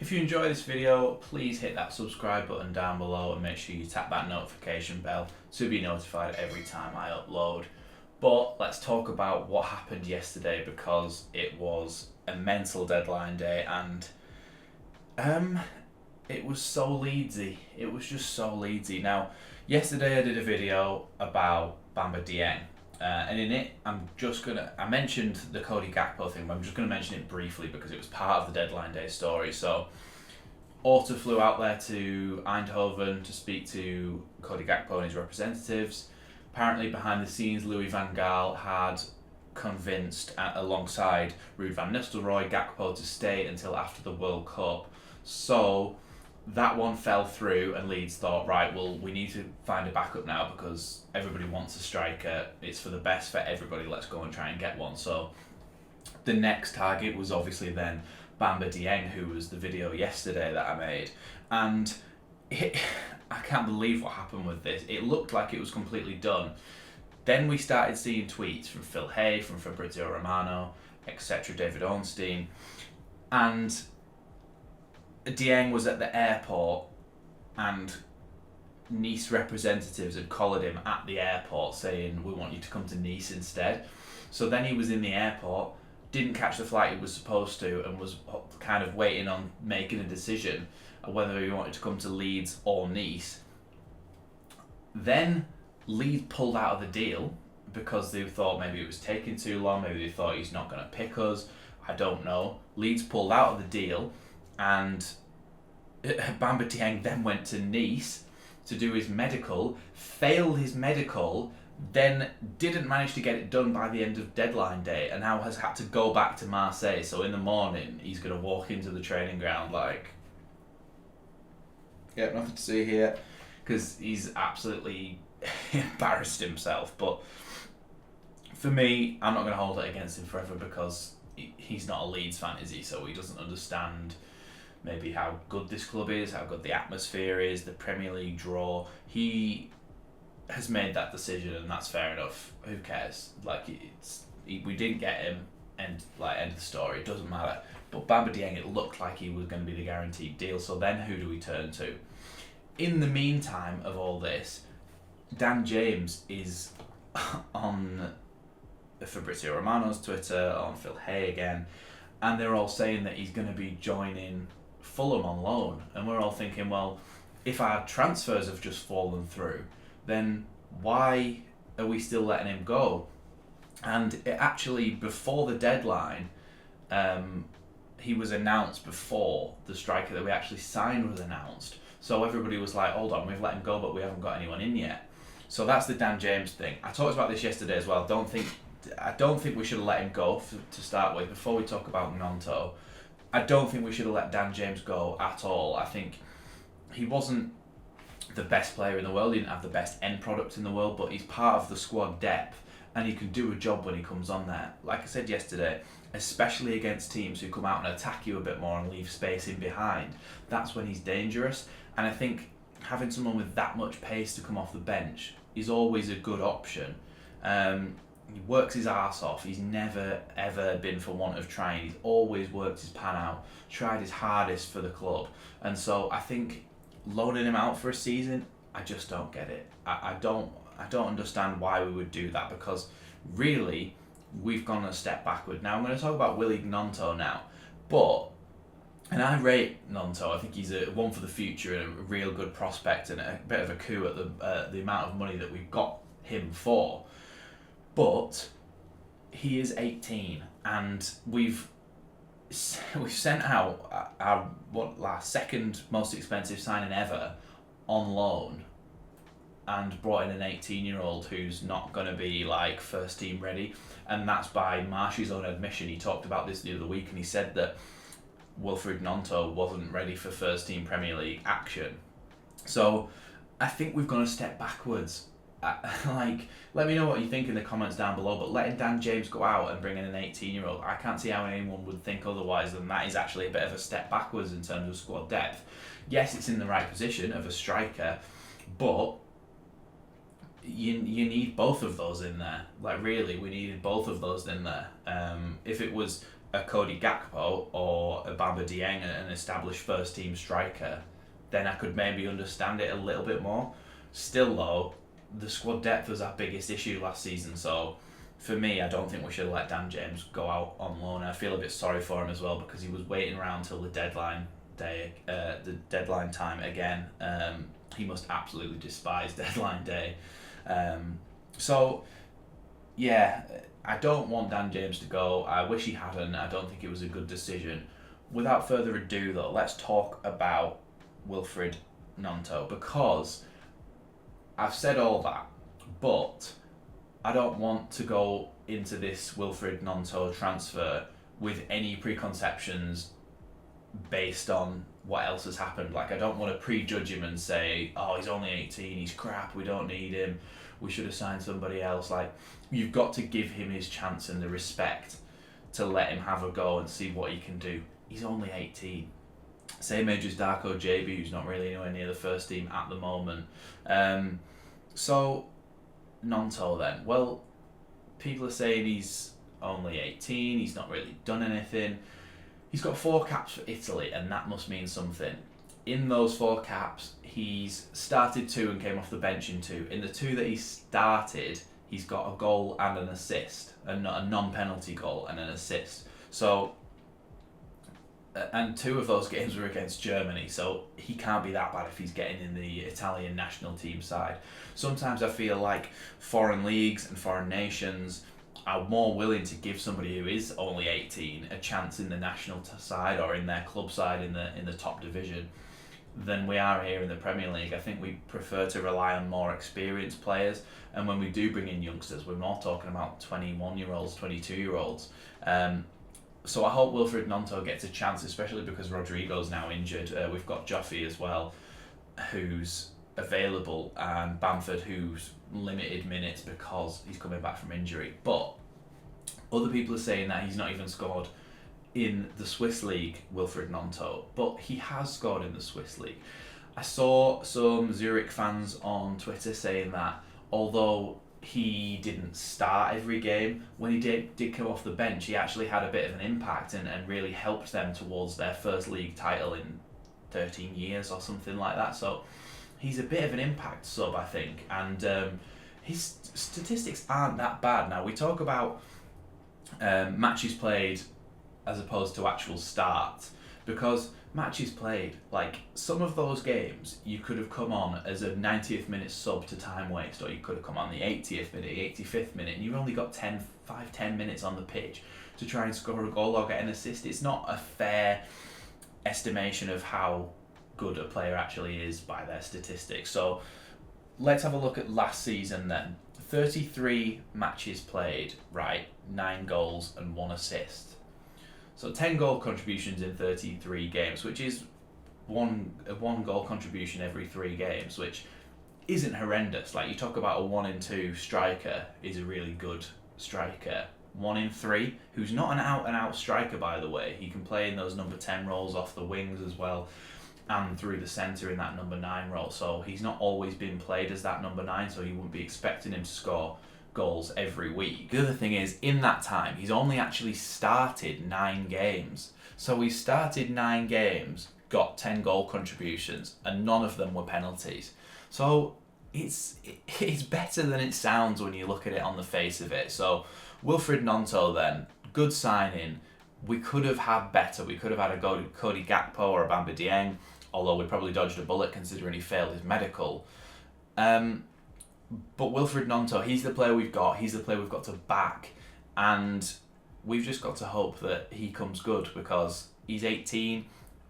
If you enjoy this video, please hit that subscribe button down below and make sure you tap that notification bell to be notified every time I upload. But let's talk about what happened yesterday, because it was a mental deadline day and it was so Leedsy. It was just so Leedsy. Now, yesterday I did a video about Bamba Dieng. And in it, I mentioned the Cody Gakpo thing, but I'm just going to mention it briefly because it was part of the deadline day story. So, Orta flew out there to Eindhoven to speak to Cody Gakpo and his representatives. Apparently, behind the scenes, Louis van Gaal had convinced, alongside Ruud van Nistelrooy, Gakpo to stay until after the World Cup. So, that one fell through, and Leeds thought, right, well, we need to find a backup now because everybody wants a striker. It's for the best for everybody. Let's go and try and get one. So the next target was obviously then Bamba Dieng, who was the video yesterday that I made. And I can't believe what happened with this. It looked like it was completely done. Then we started seeing tweets from Phil Hay, from Fabrizio Romano, etc., David Ornstein, and Dieng was at the airport and Nice representatives had collared him at the airport saying, we want you to come to Nice instead. So then he was in the airport, didn't catch the flight he was supposed to, and was kind of waiting on making a decision of whether he wanted to come to Leeds or Nice. Then Leeds pulled out of the deal because they thought maybe it was taking too long, maybe they thought he's not going to pick us, I don't know. Leeds pulled out of the deal, and Bamba Dieng then went to Nice to do his medical, failed his medical, then didn't manage to get it done by the end of deadline day, and now has had to go back to Marseille. So in the morning, he's going to walk into the training ground like, yeah, nothing to see here, because he's absolutely embarrassed himself. But for me, I'm not going to hold it against him forever because he's not a Leeds fan, is he? So he doesn't understand maybe how good this club is, how good the atmosphere is, the Premier League draw. He has made that decision, and that's fair enough. Who cares? We didn't get him, and end of the story. It doesn't matter. But Bamba Dieng, it looked like he was going to be the guaranteed deal. So then, who do we turn to? In the meantime of all this, Dan James is on Fabrizio Romano's Twitter, on Phil Hay again, and they're all saying that he's going to be joining Fulham on loan. And we're all thinking, well, if our transfers have just fallen through, then why are we still letting him go? And it actually, before the deadline, he was announced before the striker that we actually signed was announced. So everybody was like, hold on, we've let him go, but we haven't got anyone in yet. So that's the Dan James thing. I talked about this yesterday as well. I don't think we should have let him go to start with. Before we talk about Gnonto, I don't think we should have let Dan James go at all. I think he wasn't the best player in the world. He didn't have the best end product in the world, but he's part of the squad depth, and he can do a job when he comes on there. Like I said yesterday, especially against teams who come out and attack you a bit more and leave space in behind, that's when he's dangerous. And I think having someone with that much pace to come off the bench is always a good option. He works his arse off. He's never ever been for want of trying. He's always worked his pan out, tried his hardest for the club. And so I think loaning him out for a season, I just don't get it. I don't understand why we would do that, because really we've gone a step backward. Now I'm going to talk about Willie Gnonto now, and I rate Gnonto. I think he's a one for the future and a real good prospect, and a bit of a coup at the amount of money that we've got him for. But he is 18, and we've sent out our second most expensive signing ever on loan, and brought in an 18-year-old who's not going to be like first team ready. And that's by Marshy's own admission. He talked about this the other week, and he said that Wilfried Gnonto wasn't ready for first team Premier League action. So I think we've gone a step backwards. Let me know what you think in the comments down below, but letting Dan James go out and bring in an 18-year-old, I can't see how anyone would think otherwise than that is actually a bit of a step backwards in terms of squad depth. Yes, it's in the right position of a striker, but you need both of those in there. Like, really, we needed both of those in there. If it was a Cody Gakpo or a Bamba Dieng, an established first team striker, then I could maybe understand it a little bit more. Still though, the squad depth was our biggest issue last season, so for me, I don't think we should let Dan James go out on loan. I feel a bit sorry for him as well because he was waiting around till the deadline time again. He must absolutely despise deadline day. So yeah, I don't want Dan James to go. I wish he hadn't. I don't think it was a good decision. Without further ado though, let's talk about Wilfried Gnonto, because I've said all that, but I don't want to go into this Wilfried Gnonto transfer with any preconceptions based on what else has happened. Like, I don't want to prejudge him and say, oh, he's only 18, he's crap, we don't need him, we should have signed somebody else. Like, you've got to give him his chance and the respect to let him have a go and see what he can do. He's only 18. Same age as Darko JB, who's not really anywhere near the first team at the moment. So, Gnonto then. Well, people are saying he's only 18, he's not really done anything. He's got 4 caps for Italy, and that must mean something. In those 4 caps, he's started 2 and came off the bench in 2. In the 2 that he started, he's got a goal and an assist, a non-penalty goal and an assist. So, and 2 of those games were against Germany, so he can't be that bad if he's getting in the Italian national team side. Sometimes I feel like foreign leagues and foreign nations are more willing to give somebody who is only 18 a chance in the national side or in their club side in the top division than we are here in the Premier League. I think we prefer to rely on more experienced players, and when we do bring in youngsters, we're more talking about 21-year-olds, 22-year-olds. So I hope Wilfried Gnonto gets a chance, especially because Rodrigo's now injured. We've got Joffy as well, who's available, and Bamford, who's limited minutes because he's coming back from injury. But other people are saying that he's not even scored in the Swiss League, Wilfried Gnonto, but he has scored in the Swiss League. I saw some Zurich fans on Twitter saying that although he didn't start every game, when he did come off the bench, he actually had a bit of an impact and really helped them towards their first league title in 13 years or something like that. So he's a bit of an impact sub, I think, and his statistics aren't that bad. Now, we talk about matches played as opposed to actual starts, because matches played, like, some of those games you could have come on as a 90th minute sub to time waste, or you could have come on the 80th minute, 85th minute, and you've only got 10 minutes on the pitch to try and score a goal or get an assist. It's not a fair estimation of how good a player actually is by their statistics. So let's have a look at last season then. 33 matches played, right, 9 goals and 1 assist. So 10 goal contributions in 33 games, which is one goal contribution every 3 games, which isn't horrendous. Like, you talk about a 1 in 2 striker is a really good striker. 1 in 3, who's not an out-and-out striker, by the way. He can play in those number 10 roles off the wings as well, and through the centre in that number 9 role. So he's not always been played as that number 9, so you wouldn't be expecting him to score goals every week. The other thing is, in that time, he's only actually started 9 games. So he started 9 games, got 10 goal contributions, and none of them were penalties. So it's better than it sounds when you look at it on the face of it. So Wilfried Gnonto then, good signing. We could have had better. We could have had a Cody Gakpo or a Bamba Dieng, although we probably dodged a bullet considering he failed his medical. But Wilfried Gnonto, he's the player we've got. He's the player we've got to back. And we've just got to hope that he comes good, because he's 18.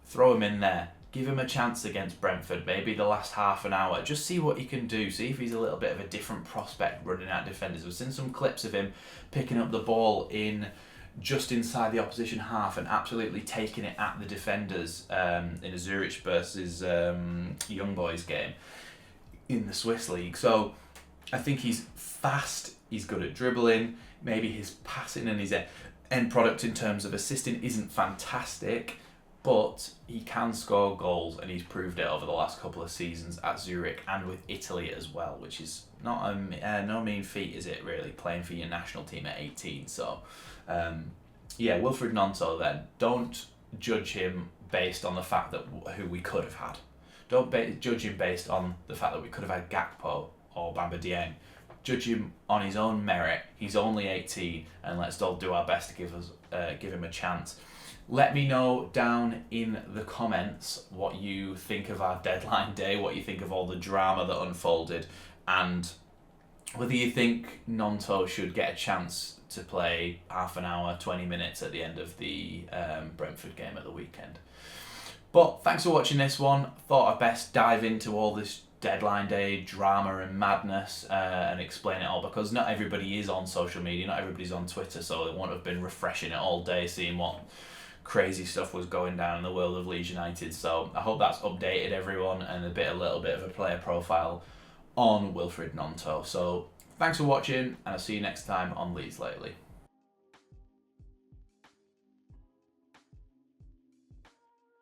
Throw him in there. Give him a chance against Brentford, maybe the last half an hour. Just see what he can do. See if he's a little bit of a different prospect running at defenders. We've seen some clips of him picking up the ball in just inside the opposition half and absolutely taking it at the defenders in a Zurich versus Young Boys game in the Swiss League. So I think he's fast, he's good at dribbling, maybe his passing and his end product in terms of assisting isn't fantastic, but he can score goals, and he's proved it over the last couple of seasons at Zurich and with Italy as well, which is not no mean feat, is it, really, playing for your national team at 18. So yeah, Wilfried Gnonto then. Don't judge him based on the fact that who we could have had. Don't judge him based on the fact that we could have had Gakpo or Bamba Dieng. Judge him on his own merit. He's only 18, and let's all do our best to give him a chance. Let me know down in the comments what you think of our deadline day, what you think of all the drama that unfolded, and whether you think Gnonto should get a chance to play half an hour, 20 minutes at the end of the Brentford game at the weekend. But thanks for watching this one. Thought I'd best dive into all this deadline day drama and madness and explain it all, because not everybody is on social media, not everybody's on Twitter, so it won't have been refreshing it all day seeing what crazy stuff was going down in the world of Leeds United. So I hope that's updated everyone and a little bit of a player profile on Wilfried Gnonto. So thanks for watching, and I'll see you next time on Leeds Lately.